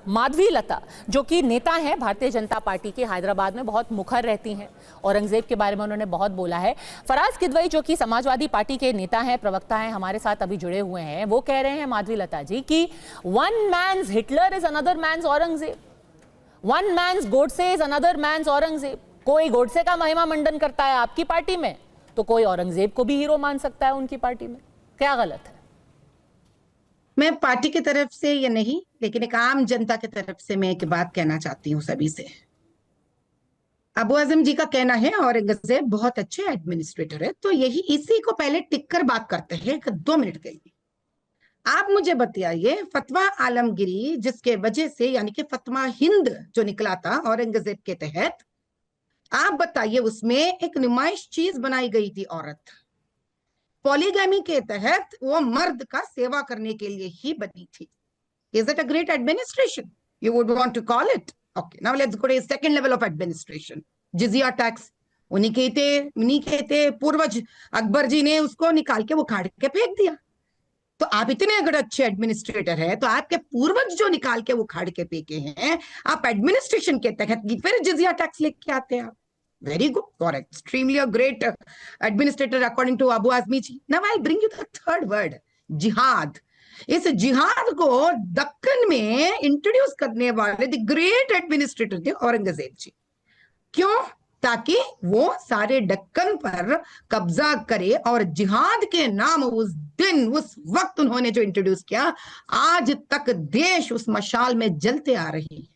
माधवी लता जो कि नेता हैं भारतीय जनता पार्टी के, हैदराबाद में बहुत मुखर रहती हैं। औरंगजेब के बारे में उन्होंने बहुत बोला है। फराज किदवई जो कि समाजवादी पार्टी के नेता हैं, प्रवक्ता हैं, हमारे साथ अभी जुड़े हुए हैं, वो कह रहे हैं माधवी लता जी कि one man's Hitler is another man's Aurangzeb, one man's Godse is another man's Aurangzeb. कोई गोडसे का महिमा मंडन करता है आपकी पार्टी में तो कोई औरंगजेब को भी हीरो मान सकता है उनकी पार्टी में। क्या गलत है? मैं पार्टी की तरफ से या नहीं, लेकिन एक आम जनता की तरफ से मैं एक बात कहना चाहती हूँ सभी से। अबू आजम जी का कहना है औरंगजेब बहुत अच्छे एडमिनिस्ट्रेटर है, तो यही इसी को पहले टिक कर बात करते हैं 2 मिनट के लिए। आप मुझे बताइए, फतवा आलमगिरी जिसके वजह से यानी कि फतवा हिंद जो निकला था औरंगजेब के तहत, आप बताइए उसमें एक नुमाइश चीज बनाई गई थी, औरत। पॉलीगैमी के तहत वो मर्द का सेवा करने के लिए ही बनी थी। Is it a great administration? You would want to call it? Okay, now let's go to a second level of administration. जिजिया टैक्स उन्हीं के थे पूर्वज। अकबर जी ने उसको निकाल के वो खाड़ के फेंक दिया। तो आप इतने अगर अच्छे एडमिनिस्ट्रेटर हैं, तो आपके पूर्वज जो निकाल के वो खाड़ के फेंके हैं, आप एडमिनिस्ट्रेशन के तहत फिर जिजिया टैक्स लेके आते हैं आप। Very good, for extremely a great administrator according to Abu Azmi ji. Now I'll bring you the third word, jihad. इस जिहाद को दक्कन में इंट्रोड्यूस करने वाले द ग्रेट एडमिनिस्ट्रेटर थे औरंगजेब जी। क्यों? ताकि वो सारे दक्कन पर कब्जा करे, और जिहाद के नाम उस दिन उस वक्त उन्होंने जो इंट्रोड्यूस किया, आज तक देश उस मशाल में जलते आ रही है।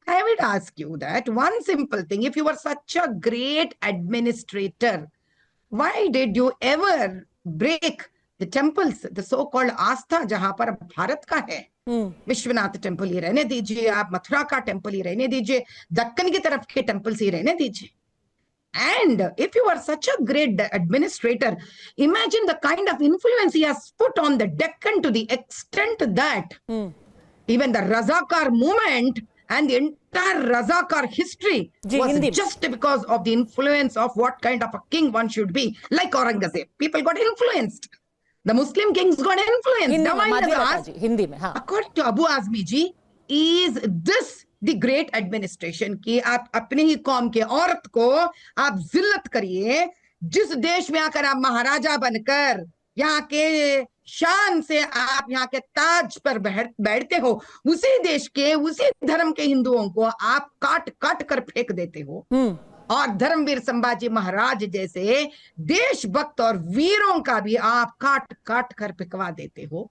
I would ask you that one simple thing. If you were such a great administrator, why did you ever break the temples, the so-called आस्था जहां पर भारत का है? विश्वनाथ टेम्पल ही रहने दीजिए, आप मथुरा का टेम्पल ही रहने दीजिए, दक्कन की तरफ के टेम्पल्स ही रहने दीजिए। And if you are such a great administrator, imagine the kind of influence he has put on the Deccan to the extent that even the Razakar movement and the entire Razakar history was just because of the influence of what kind of a king one should be. Like Aurangzeb, people got influenced. The Muslim kings got influenced. Hindi mein, हाँ. According to Abu Azmi ji, is this the great administration कि आप अपने ही कौम के औरत को आप जिल्लत करिए, जिस देश में आकर आप महाराजा बनकर यहाँ के शान से आप यहाँ के ताज पर बैठते हो, उसी देश के उसी धर्म के हिंदुओं को आप काट काट कर फेंक देते हो, और धर्मवीर संभाजी महाराज जैसे देशभक्त और वीरों का भी आप काट काट कर फेंकवा देते हो।